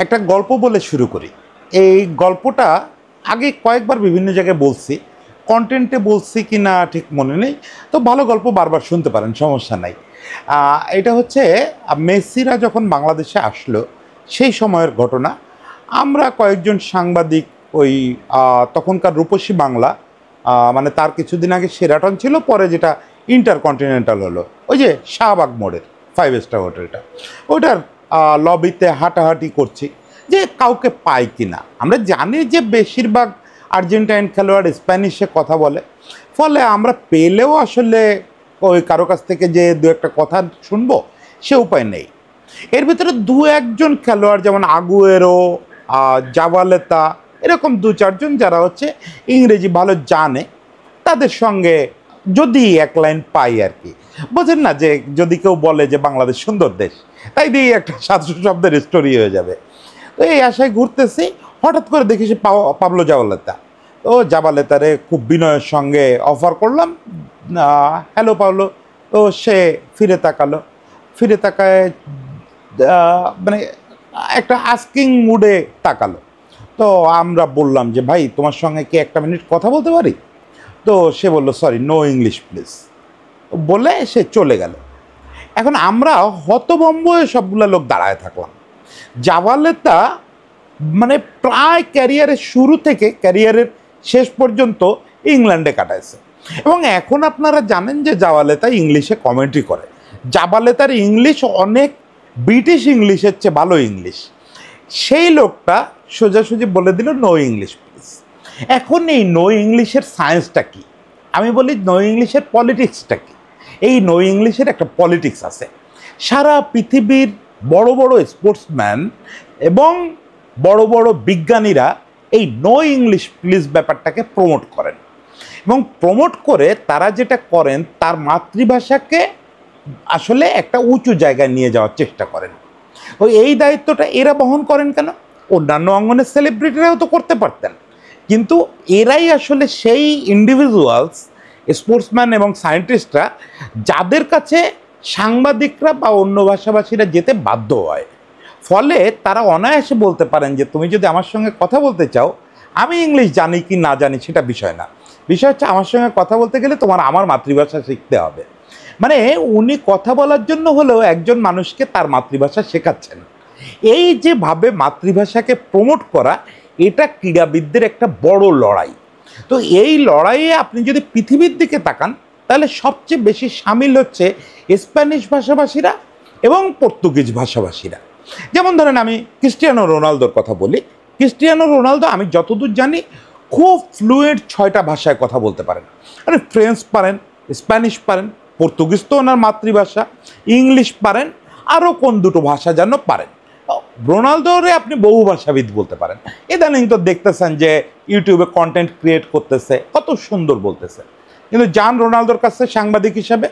একটা গল্প বলে শুরু করি। এই গল্পটা আগে কয়েকবার বিভিন্ন জায়গায় বলছি, কন্টেন্টে বলছি কি না ঠিক মনে নেই। তো ভালো গল্প বারবার শুনতে পারেন, সমস্যা নাই। এটা হচ্ছে মেসিরা যখন বাংলাদেশে আসলো সেই সময়ের ঘটনা। আমরা কয়েকজন সাংবাদিক ওই তখনকার রূপসী বাংলা, মানে তার কিছুদিন আগে সেরাটন ছিল, পরে যেটা ইন্টারকন্টিনেন্টাল হলো, ওই যে শাহবাগ মোড়ের 5 স্টার হোটেলটা, ওটার লবিতে হাঁটাহাঁটি করছি যে কাউকে পাই কি না। আমরা জানি যে বেশিরভাগ আর্জেন্টাইন খেলোয়াড় স্প্যানিশে কথা বলে, ফলে আমরা পেলেও আসলে ওই কারো কাছ থেকে যে দু একটা কথা শুনবো সে উপায় নেই। এর ভিতরে দু একজন খেলোয়াড় যেমন আগুয়েরো, জাভালেতা, এরকম দু চারজন যারা হচ্ছে ইংরেজি ভালো জানে, তাদের সঙ্গে যদি এক লাইন পাই আর কি। বোঝেন না যে যদি কেউ বলে যে বাংলাদেশ সুন্দর দেশ, তাই দিয়ে একটা 700 শব্দের স্টোরি হয়ে যাবে। তো এই আশায় ঘুরতেছি, হঠাৎ করে দেখি সে পাবলো জাভালেতা। তো জাভালেতারে খুব বিনয়ের সঙ্গে অফার করলাম, হ্যালো পাবলো। তো সে ফিরে তাকালো, ফিরে তাকায় মানে একটা আস্কিং মুডে তাকালো। তো আমরা বললাম যে ভাই তোমার সঙ্গে কি একটা মিনিট কথা বলতে পারি? তো সে বলল সরি, নো ইংলিশ প্লিজ, বলে সে চলে গেল। এখন আমরা হতভম্ব হয়ে সবগুলো লোক দাঁড়ায় থাকলাম। জাভালেতা মানে প্রায় ক্যারিয়ারের শুরু থেকে ক্যারিয়ারের শেষ পর্যন্ত ইংল্যান্ডে কাটাইছে, এবং এখন আপনারা জানেন যে জাভালেতা ইংলিশে কমেন্ট্রি করে। জাভালেতার ইংলিশ অনেক ব্রিটিশ ইংলিশের চেয়ে ভালো ইংলিশ। সেই লোকটা সোজাসুজি বলে দিল নো ইংলিশ প্লিজ। এখন এই নো ইংলিশের সায়েন্সটা কি, আমি বলি নো ইংলিশের পলিটিক্সটা কি। এই নো ইংলিশের একটা পলিটিক্স আছে। সারা পৃথিবীর বড় বড় স্পোর্টসম্যান এবং বড় বড় বিজ্ঞানীরা এই নো ইংলিশ প্লিজ ব্যাপারটাকে প্রমোট করেন, এবং প্রমোট করে তারা যেটা করেন তার মাতৃভাষাকে আসলে একটা উঁচু জায়গায় নিয়ে যাওয়ার চেষ্টা করেন। এই দায়িত্বটা এরা বহন করেন কেন? অন্যান্য অঙ্গনের সেলিব্রিটিরাও তো করতে পারতেন, কিন্তু এরাই আসলে সেই ইন্ডিভিজুয়ালস, স্পোর্টসম্যান এবং সায়েন্টিস্টরা যাদের কাছে সাংবাদিকরা বা অন্য ভাষাভাষীরা যেতে বাধ্য হয়। ফলে তারা অনায়াসে বলতে পারেন যে তুমি যদি আমার সঙ্গে কথা বলতে চাও, আমি ইংলিশ জানি কি না জানি সেটা বিষয় না, বিষয় হচ্ছে আমার সঙ্গে কথা বলতে গেলে তোমার আমার মাতৃভাষা শিখতে হবে। মানে উনি কথা বলার জন্য হলেও একজন মানুষকে তার মাতৃভাষা শেখাচ্ছেন। এই যেভাবে মাতৃভাষাকে প্রমোট করা, এটা ক্রীড়াবিদদের একটা বড় লড়াই। তো এই লড়াইয়ে আপনি যদি পৃথিবীর দিকে তাকান, তাহলে সবচেয়ে বেশি সামিল হচ্ছে স্প্যানিশ ভাষাভাষীরা এবং পর্তুগিজ ভাষাভাষীরা। যেমন ধরেন আমি ক্রিস্টিয়ানো রোনালদোর কথা বলি। ক্রিস্টিয়ানো রোনালদো আমি যতদূর জানি খুব ফ্লুয়েন্ট 6টা ভাষায় কথা বলতে পারেন। মানে ফ্রেঞ্চ পারেন, স্প্যানিশ পারেন, পর্তুগিজ তো ওনার মাতৃভাষা, ইংলিশ পারেন, আরও কোন দুটো ভাষা যেন পারেন। রোনালদোরে আপনি বহু ভাষাবিদ বলতে পারেন। ইদানিং তো দেখতেছেন যে ইউটিউবে কন্টেন্ট ক্রিয়েট করতেছে, কত সুন্দর বলতেছে। কিন্তু যান রোনালদোর কাছে সাংবাদিক হিসাবে,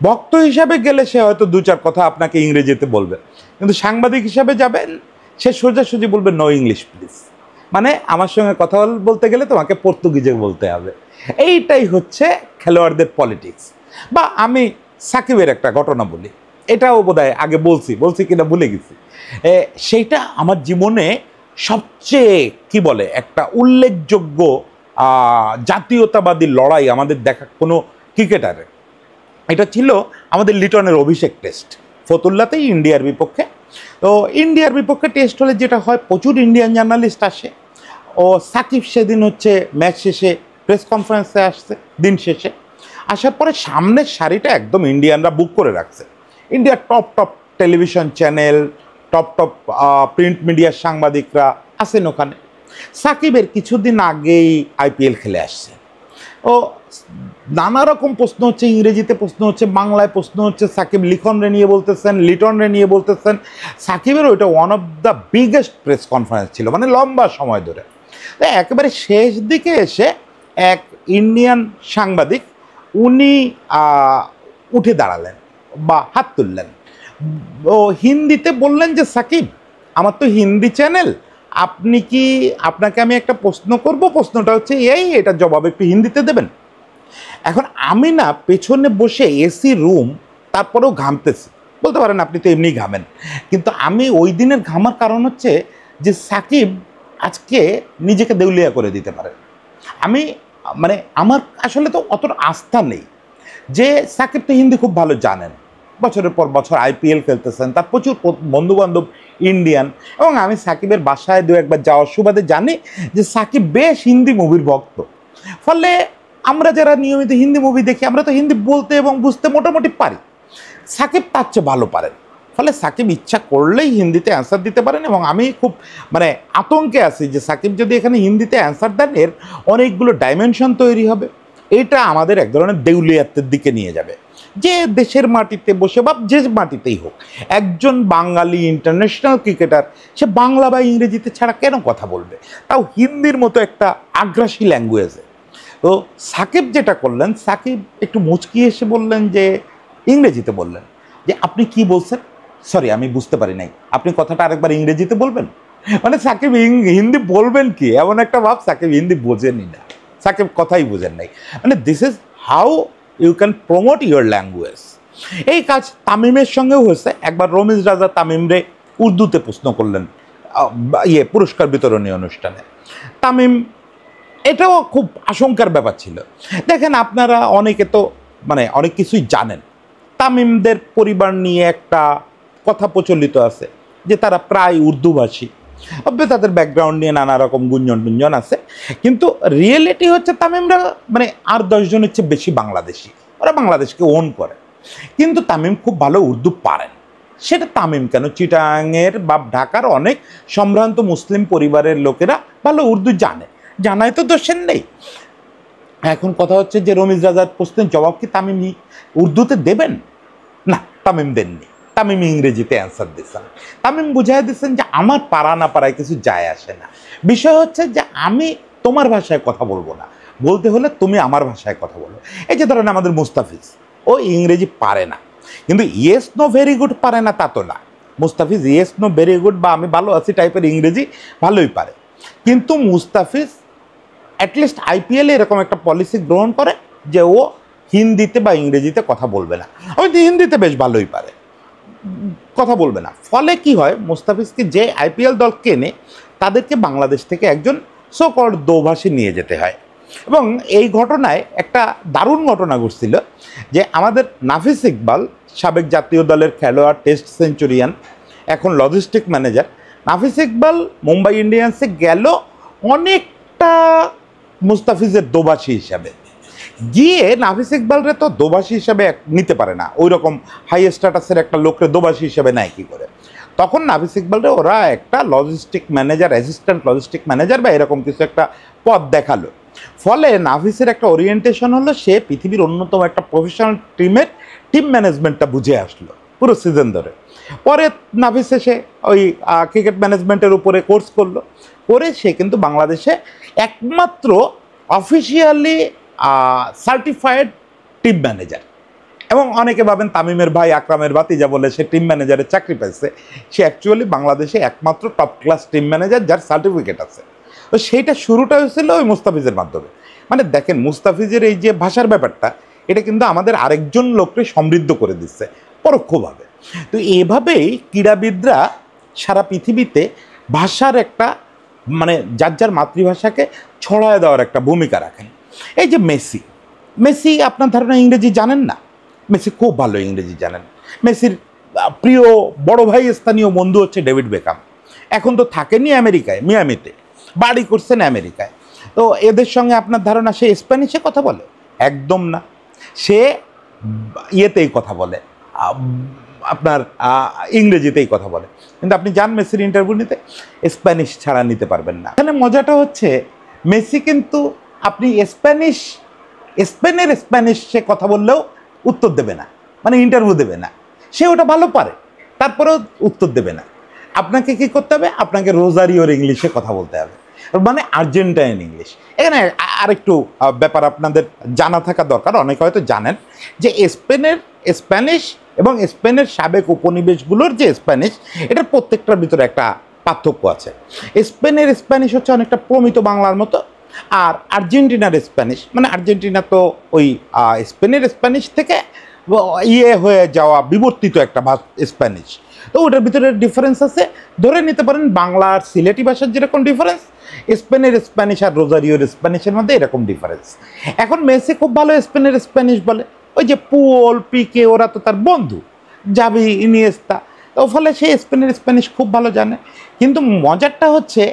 ভক্ত হিসাবে গেলে সে হয়তো দু চার কথা আপনাকে ইংরেজিতে বলবে, কিন্তু সাংবাদিক হিসাবে যাবেন সে সোজাসুজি বলবে নো ইংলিশ প্লিজ, মানে আমার সঙ্গে কথা বলতে গেলে তোমাকে পর্তুগিজে বলতে হবে। এইটাই হচ্ছে খেলোয়াড়দের পলিটিক্স। বা আমি সাকিবের একটা ঘটনা বলি, এটাও বোধহয় আগে বলছি কিনা ভুলে গেছি। সেইটা আমার জীবনে সবচেয়ে কি বলে একটা উল্লেখযোগ্য জাতীয়তাবাদী লড়াই আমাদের দেখা কোনো ক্রিকেটারের। এটা ছিল আমাদের লিটনের অভিষেক টেস্ট, ফতুল্লাতেই ইন্ডিয়ার বিপক্ষে। তো ইন্ডিয়ার বিপক্ষে টেস্ট হলে যেটা হয়, প্রচুর ইন্ডিয়ান জার্নালিস্ট আসে। ও সাকিব সেদিন হচ্ছে ম্যাচ শেষে প্রেস কনফারেন্সে আসছে, দিন শেষে আসার পরে সামনের সারিটা একদম ইন্ডিয়ানরা বুক করে রাখছে। ইন্ডিয়ার top television channel, top print মিডিয়ার সাংবাদিকরা আছেন ওখানে। সাকিবের কিছুদিন আগেই আইপিএল খেলে আসছে। ও নানা রকম প্রশ্ন হচ্ছে, ইংরেজিতে প্রশ্ন হচ্ছে, বাংলায় প্রশ্ন হচ্ছে। সাকিব লিখনরে নিয়ে বলতেছেন, লিটনরে নিয়ে বলতেছেন। সাকিবের ওইটা one of the biggest press conference ছিল, মানে লম্বা সময় ধরে। একেবারে শেষ দিকে এসে এক ইন্ডিয়ান সাংবাদিক উনি উঠে দাঁড়ালেন বা হাত তুললেন, ও হিন্দিতে বললেন যে সাকিব, আমার তো হিন্দি চ্যানেল, আপনাকে আমি একটা প্রশ্ন করব, প্রশ্নটা হচ্ছে এটার জবাব একটু হিন্দিতে দেবেন। এখন আমি না পেছনে বসে এসি রুম, তারপরেও ঘামতেছি, বলতে পারেন আপনি তো এমনি ঘামেন, কিন্তু আমি ওই দিনের ঘামার কারণ হচ্ছে যে সাকিব আজকে নিজেকে দেউলিয়া করে দিতে পারে। আমি মানে আমার আসলে তো অতটা আস্থা নেই যে সাকিব তো হিন্দি খুব ভালো জানেন, বছরের পর বছর আইপিএল খেলতেছেন, তার প্রচুর বন্ধুবান্ধব ইন্ডিয়ান, এবং আমি সাকিবের বাসায় দু একবার যাওয়ার সুবাদে জানি যে সাকিব বেশ হিন্দি মুভির ভক্ত। ফলে আমরা যারা নিয়মিত হিন্দি মুভি দেখি আমরা তো হিন্দি বলতে এবং বুঝতে মোটামুটি পারি, সাকিব তার চেয়ে ভালো পারেন। ফলে সাকিব ইচ্ছা করলেই হিন্দিতে অ্যান্সার দিতে পারেন, এবং আমি খুব মানে আতঙ্কে আছি যে সাকিব যদি এখানে হিন্দিতে অ্যান্সার দেন এর অনেকগুলো ডাইমেনশন তৈরি হবে, এটা আমাদের এক ধরনের দেউলিয়াত্বের দিকে নিয়ে যাবে। যে দেশের মাটিতে বসে বা যে মাটিতেই হোক একজন বাঙালি ইন্টারন্যাশনাল ক্রিকেটার সে বাংলা বা ইংরেজিতে ছাড়া কেন কথা বলবে, তাও হিন্দির মতো একটা আগ্রাসী ল্যাঙ্গুয়েজে। তো সাকিব যেটা করলেন, সাকিব একটু মুচকি এসে বললেন যে ইংরেজিতে বললেন যে আপনি কি বলছেন, সরি আমি বুঝতে পারি নাই, আপনি কথাটা আরেকবার ইংরেজিতে বলবেন। মানে সাকিব হিন্দি বলবেন কি, এমন একটা ভাব সাকিব হিন্দি বোঝেনই না, সাকিব কথাই বোঝেন নাই। মানে this is how you can promote your language. এই কাজ তামিমের সঙ্গেও হয়েছে। একবার রমিজ রাজা তামিমরে উর্দুতে প্রশ্ন করলেন পুরস্কার বিতরণী অনুষ্ঠানে। তামিম, এটাও খুব আশঙ্কার ব্যাপার ছিল। দেখেন আপনারা অনেকে তো মানে অনেক কিছুই জানেন, তামিমদের পরিবার নিয়ে একটা কথা প্রচলিত আছে যে তারা প্রায় উর্দুভাষী, তাদের ব্যাকগ্রাউন্ড নিয়ে নানা রকম গুঞ্জন টুঞ্জন আছে, কিন্তু রিয়েলিটি হচ্ছে তামিমরা মানে আর 10 জনের চেয়ে বেশি বাংলাদেশি, ওরা বাংলাদেশকে ওন করে। কিন্তু তামিম খুব ভালো উর্দু পারেন। সেটা তামিম কেন, চিটাংয়ের বা ঢাকার অনেক সম্ভ্রান্ত মুসলিম পরিবারের লোকেরা ভালো উর্দু জানে, জানায় তো দোষের নেই। এখন কথা হচ্ছে যে রমিজ রাজার প্রশ্নের জবাব কি তামিম উর্দুতে দেবেন? না, তামিম দেননি, তামিম ইংরেজিতে অ্যান্সার দিচ্ছেন। তামিম বুঝাই দিচ্ছেন যে আমার পারা না পারায় কিছু যায় আসে না, বিষয় হচ্ছে যে আমি তোমার ভাষায় কথা বলবো না, বলতে হলে তুমি আমার ভাষায় কথা বলো। এই যে ধরেন আমাদের মুস্তাফিজ, ও ইংরেজি পারে না, কিন্তু ইয়েস নো ভেরি গুড পারে না তা তো না। Mustafiz yes no very good বা আমি ভালো আছি টাইপের ইংরেজি ভালোই পারে, কিন্তু মুস্তাফিজ অ্যাটলিস্ট আইপিএলে এরকম একটা পলিসি গ্রহণ করে যে ও হিন্দিতে বা ইংরেজিতে কথা বলবে না। হয়তো হিন্দিতে বেশ ভালোই পারে, কথা বলবে না। ফলে কি হয়, মুস্তাফিজকে যে আইপিএল দল কেনে তাদেরকে বাংলাদেশ থেকে একজন সোকল্ড দোভাষী নিয়ে যেতে হয়। এবং এই ঘটনায় একটা দারুণ ঘটনা ঘটছিল যে আমাদের নাফিস ইকবাল, সাবেক জাতীয় দলের খেলোয়াড়, টেস্ট সেঞ্চুরিয়ান, এখন লজিস্টিক ম্যানেজার, নাফিস ইকবাল মুম্বাই ইন্ডিয়ান্সে গেল অনেকটা মুস্তাফিজের দোভাষী হিসাবে। গিয়ে নাফিস ইকবালরে তো দোভাষী হিসাবে নিতে পারে না, ওই রকম হাই স্ট্যাটাসের একটা লোকরে দোভাষী হিসাবে নেয় কী করে। তখন নাফিস ইকবালরে ওরা একটা logistic manager, assistant logistic manager বা এরকম কিছু একটা পদ দেখালো। ফলে নাফিসের একটা ওরিয়েন্টেশন হলো সে পৃথিবীর অন্যতম একটা প্রফেশনাল টিমের টিম ম্যানেজমেন্টটা বুঝে আসলো পুরো সিজন ধরে। পরে নাফিস এসে ওই ক্রিকেট ম্যানেজমেন্টের উপরে কোর্স করলো, করে সে কিন্তু বাংলাদেশে একমাত্র অফিসিয়ালি সার্টিফাইড টিম ম্যানেজার। এবং অনেকে ভাবেন তামিমের ভাই আকরামের ভাতিজা বলে সে টিম ম্যানেজারের চাকরি পেয়েছে, সে অ্যাকচুয়ালি বাংলাদেশে একমাত্র টপ ক্লাস টিম ম্যানেজার যার সার্টিফিকেট আছে। তো সেইটা শুরুটা হয়েছিল ওই মুস্তাফিজের মাধ্যমে। মানে দেখেন মুস্তাফিজের এই যে ভাষার ব্যাপারটা, এটা কিন্তু আমাদের আরেকজন লোককে সমৃদ্ধ করে দিচ্ছে পরোক্ষভাবে। তো এভাবেই ক্রীড়াবিদরা সারা পৃথিবীতে ভাষার একটা মানে যার যার মাতৃভাষাকে ছড়ায় দেওয়ার একটা ভূমিকা রাখেন। এই যে মেসি, মেসি আপনার ধারণা ইংরেজি জানেন না? মেসি খুব ভালো ইংরেজি জানেন। মেসির প্রিয় বড় ভাই স্থানীয় বন্ধু হচ্ছে ডেভিড বেকাম। এখন তো থাকেনি আমেরিকায়, মিয়ামিতে, বাড়ি করছেন আমেরিকায়। তো এদের সঙ্গে আপনার ধারণা সে স্প্যানিশে কথা বলে? একদম না, সে ইয়েতেই কথা বলে, আপনার ইংরেজিতেই কথা বলে। কিন্তু আপনি যান মেসির ইন্টারভিউ নিতে, স্প্যানিশ ছাড়া নিতে পারবেন না। এখানে মজাটা হচ্ছে মেসি কিন্তু আপনি স্পেনের স্প্যানিশ সে কথা বললেও উত্তর দেবে না, মানে ইন্টারভিউ দেবে না। সে ওটা ভালো পারে, তারপরেও উত্তর দেবে না। আপনাকে কি করতে হবে? আপনাকে রোজারিওর ইংলিশে কথা বলতে হবে, মানে আর্জেন্টাইন ইংলিশ। এখানে আরেকটু ব্যাপার আপনাদের জানা থাকা দরকার, অনেকে হয়তো জানেন যে স্প্যানিশ এবং স্পেনের সাবেক উপনিবেশগুলোর যে স্প্যানিশ, এটার প্রত্যেকটার ভিতরে একটা পার্থক্য আছে। স্পেনের স্প্যানিশ হচ্ছে অনেকটা প্রমিত বাংলার মতো, আর আর্জেন্টিনার স্প্যানিশ মানে আর্জেন্টিনা তো ওই স্পেনের স্প্যানিশ থেকে হয়ে যাওয়া বিবর্তিত একটা স্প্যানিশ। তো ওটার ভিতরে ডিফারেন্স আছে। ধরে নিতে পারেন বাংলা আর সিলেটি ভাষার যেরকম ডিফারেন্স, স্পেনের স্প্যানিশ আর রোজারিওর স্প্যানিশের মধ্যে এরকম ডিফারেন্স। এখন মেসি খুব ভালো স্পেনের স্প্যানিশ বলে, ওই যে পুয়োল পিকে ওরা তো তার বন্ধু, জাভি ইনিয়েস্তা, তো ফলে সে স্পেনের স্প্যানিশ খুব ভালো জানে। কিন্তু মজারটা হচ্ছে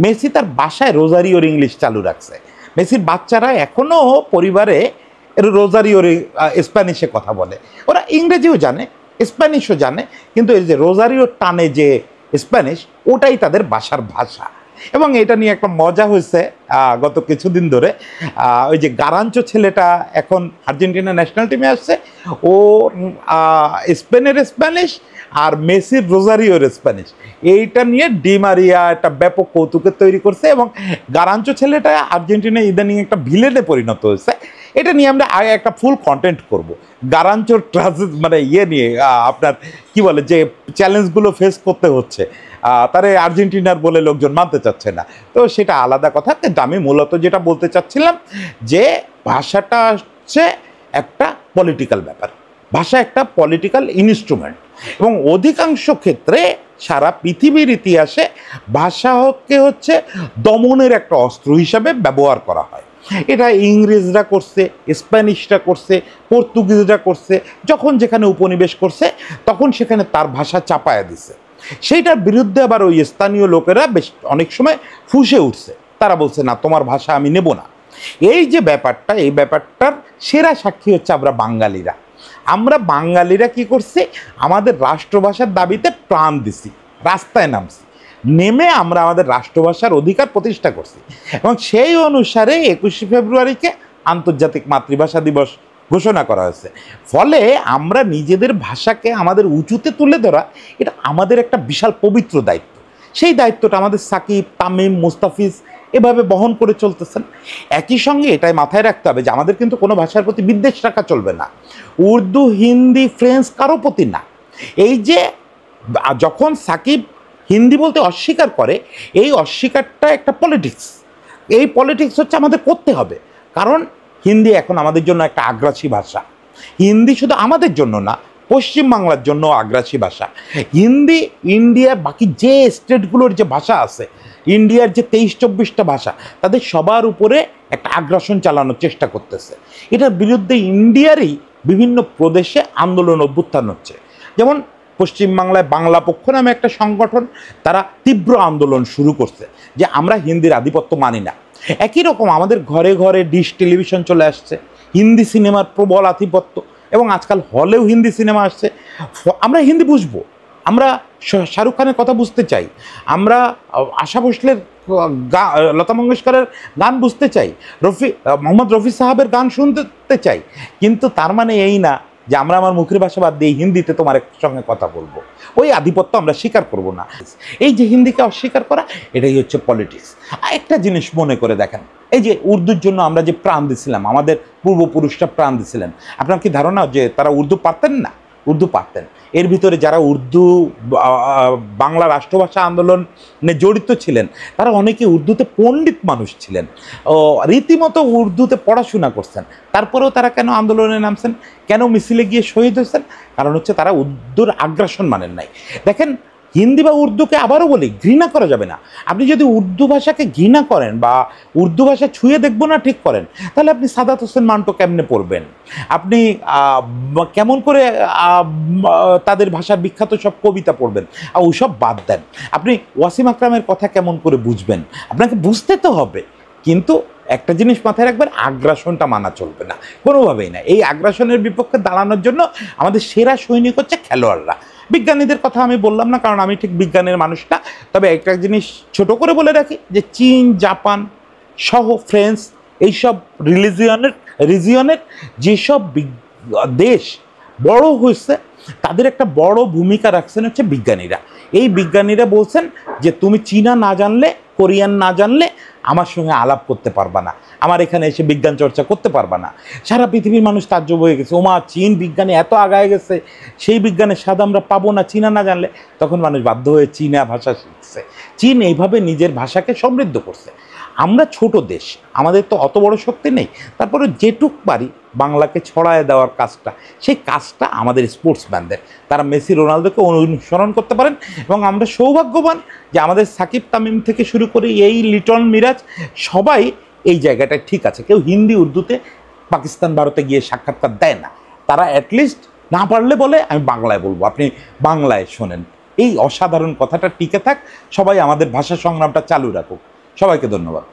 মেসি তার বাসায় রোজারিওর ইংলিশ চালু রাখছে। মেসির বাচ্চারা এখনও পরিবারে রোজারিওর স্প্যানিশে কথা বলে, ওরা ইংরেজিও জানে স্প্যানিশও জানে, কিন্তু এই যে রোজারিওর টানে যে স্প্যানিশ ওটাই তাদের বাসার ভাষা। এবং এটা নিয়ে একটা মজা হয়েছে গত কিছুদিন ধরে, ওই যে গারাঞ্চো ছেলেটা এখন আর্জেন্টিনা ন্যাশনাল টিমে আসছে, ও স্পেনের স্প্যানিশ আর মেসির রোজারিওর স্প্যানিশ, এইটা নিয়ে ডি মারিয়া একটা ব্যাপক কৌতুকের তৈরি করছে। এবং গারাঞ্চো ছেলেটা আর্জেন্টিনা ইদানিং একটা ভিলেনে পরিণত হয়েছে। এটা নিয়ে আমরা আগে একটা ফুল কন্টেন্ট করব, গারাঞ্চোর মানে ইয়ে নিয়ে, আপনার কি বলে যে চ্যালেঞ্জগুলো ফেস করতে হচ্ছে, তারে আর্জেন্টিনার বলে লোকজন মানতে চাচ্ছে না, তো সেটা আলাদা কথা। কিন্তু আমি মূলত যেটা বলতে চাচ্ছিলাম যে ভাষাটা হচ্ছে একটা পলিটিক্যাল ব্যাপার, ভাষা একটা পলিটিক্যাল ইনস্ট্রুমেন্ট, এবং অধিকাংশ ক্ষেত্রে সারা পৃথিবীর ইতিহাসে ভাষাকে হচ্ছে দমনের একটা অস্ত্র হিসাবে ব্যবহার করা হয়। এটা ইংরেজরা করছে, স্প্যানিশরা করছে, পর্তুগিজরা করছে, যখন যেখানে উপনিবেশ করছে তখন সেখানে তার ভাষা চাপায়া দিছে। সেইটার বিরুদ্ধে আবার ওই স্থানীয় লোকেরা বেশ অনেক সময় ফুঁসে উঠছে, তারা বলছে না তোমার ভাষা আমি নেব না। এই যে ব্যাপারটা, এই ব্যাপারটার সেরা সাক্ষী হচ্ছে আমরা বাঙালিরা। আমরা বাঙালিরা কি করছি, আমাদের রাষ্ট্রভাষার দাবিতে প্রাণ দিছি, রাস্তায় নামছি, নেমে আমরা আমাদের রাষ্ট্রভাষার অধিকার প্রতিষ্ঠা করছি। এবং সেই অনুসারে 21শে ফেব্রুয়ারিকে আন্তর্জাতিক মাতৃভাষা দিবস ঘোষণা করা হয়েছে। ফলে আমরা নিজেদের ভাষাকে আমাদের উঁচুতে তুলে ধরা, এটা আমাদের একটা বিশাল পবিত্র দায়িত্ব। সেই দায়িত্বটা আমাদের সাকিব, তামিম, মুস্তাফিজ এভাবে বহন করে চলতেছেন। একই সঙ্গে এটাই মাথায় রাখতে হবে যে আমাদের কিন্তু কোনো ভাষার প্রতি বিদ্বেষ রাখা চলবে না, উর্দু, হিন্দি, ফ্রেঞ্চ কারো প্রতি না। এই যে যখন সাকিব হিন্দি বলতে অস্বীকার করে, এই অস্বীকারটা একটা পলিটিক্স, এই পলিটিক্স হচ্ছে আমাদের করতে হবে। কারণ হিন্দি এখন আমাদের জন্য একটা আগ্রাসী ভাষা। হিন্দি শুধু আমাদের জন্য না, পশ্চিমবাংলার জন্য আগ্রাসী ভাষা। হিন্দি ইন্ডিয়ার বাকি যে স্টেটগুলোর যে ভাষা আছে, ইন্ডিয়ার যে 23-24টা ভাষা, তাদের সবার উপরে একটা আগ্রাসন চালানোর চেষ্টা করতেছে। এটার বিরুদ্ধে ইন্ডিয়ারই বিভিন্ন প্রদেশে আন্দোলন অভ্যুত্থান হচ্ছে। যেমন পশ্চিমবাংলায় বাংলা পক্ষ নামে একটা সংগঠন, তারা তীব্র আন্দোলন শুরু করছে যে আমরা হিন্দির আধিপত্য মানি না। একই রকম আমাদের ঘরে ঘরে ডিশ টেলিভিশন চলে আসছে, হিন্দি সিনেমার প্রবল আধিপত্য, এবং আজকাল হলেও হিন্দি সিনেমা আসছে। আমরা হিন্দি বুঝবো, আমরা শাহরুখ খানের কথা বুঝতে চাই, আমরা আশা ভোসলের লতা মঙ্গেশকরের গান বুঝতে চাই, মোহাম্মদ রফি সাহাবের গান শুনতে চাই, কিন্তু তার মানে এই না যে আমরা আমার মুখের ভাষা বাদ দিয়ে হিন্দিতে তোমার সঙ্গে কথা বলবো। ওই আধিপত্য আমরা স্বীকার করব না। এই যে হিন্দিকে অস্বীকার করা, এটাই হচ্ছে পলিটিক্স। আর একটা জিনিস মনে করে দেখেন, এই যে উর্দুর জন্য আমরা যে প্রাণ দিছিলাম, আমাদের পূর্বপুরুষরা প্রাণ দিছিলেন, আপনার কি ধারণা যে তারা উর্দু পারতেন না? উর্দু পারতেন। এর ভিতরে যারা উর্দু বাংলা রাষ্ট্রভাষা আন্দোলনে জড়িত ছিলেন, তারা অনেকে উর্দুতে পণ্ডিত মানুষ ছিলেন, রীতিমতো উর্দুতে পড়াশোনা করছেন। তারপরেও তারা কেন আন্দোলনে নামছেন, কেন মিছিলে গিয়ে শহীদ হয়েছেন? কারণ হচ্ছে তারা উর্দুর আগ্রাসন মানেন নাই। দেখেন, হিন্দি বা উর্দুকে আবারও বলি, ঘৃণা করা যাবে না। আপনি যদি উর্দু ভাষাকে ঘৃণা করেন বা উর্দু ভাষা ছুঁয়ে দেখবো না ঠিক করেন, তাহলে আপনি সাদাত হোসেন মান্টো কেমনে পড়বেন? আপনি কেমন করে তাদের ভাষার বিখ্যাত সব কবিতা পড়বেন? আর ওসব বাদ দেন, আপনি ওয়াসিম আকরামের কথা কেমন করে বুঝবেন? আপনাকে বুঝতে তো হবে। কিন্তু একটা জিনিস মাথায় রাখবেন, আগ্রাসনটা মানা চলবে না, কোনোভাবেই না। এই আগ্রাসনের বিপক্ষে দাঁড়ানোর জন্য আমাদের সেরা সৈনিক হচ্ছে খেলোয়াড়রা। বিজ্ঞানীদের কথা আমি বললাম না, কারণ আমি ঠিক বিজ্ঞানের মানুষ না। তবে একটা জিনিস ছোট করে বলে রাখি যে চীন, জাপান সহ ফ্রান্স, এইসব রিজিয়নের যেসব দেশ বড় হয়েছে, তাদের একটা বড় ভূমিকা রাখছেন হচ্ছে বিজ্ঞানীরা। এই বিজ্ঞানীরা বলছেন যে তুমি চীনা না জানলে কোরিয়ান না জানলে আমার সঙ্গে আলাপ করতে পারবা না, আমার এখানে এসে বিজ্ঞান চর্চা করতে পারবা না। সারা পৃথিবীর মানুষ তাজ্জব হয়ে গেছে, ওমা চীন বিজ্ঞানে এত আগায় গেছে, সেই বিজ্ঞানের স্বাদ আমরা পাবো না চীনা না জানলে। তখন মানুষ বাধ্য হয়ে চীনা ভাষা শিখছে। চীন এইভাবে নিজের ভাষাকে সমৃদ্ধ করছে। আমরা ছোট দেশ, আমাদের তো অত বড় শক্তি নেই, তারপরে যেটুক পারি বাংলাকে ছড়ায় দেওয়ার কাজটা, সেই কাজটা আমাদের স্পোর্টসম্যানদের। তারা মেসি রোনালদোকে অনুসরণ করতে পারেন এবং আমরা সৌভাগ্যবান যে আমাদের সাকিব তামিম থেকে শুরু করে এই লিটন মিরাজ সবাই এই জায়গাটায় ঠিক আছে। কেউ হিন্দি উর্দুতে পাকিস্তান ভারতে গিয়ে সাক্ষাৎকার দেয় না, তারা অ্যাটলিস্ট না পারলে বলে আমি বাংলায় বলবো, আপনি বাংলায় শোনেন। এই অসাধারণ কথাটা টিকে থাক, সবাই আমাদের ভাষা সংগ্রামটা চালু রাখুক। সবাইকে ধন্যবাদ।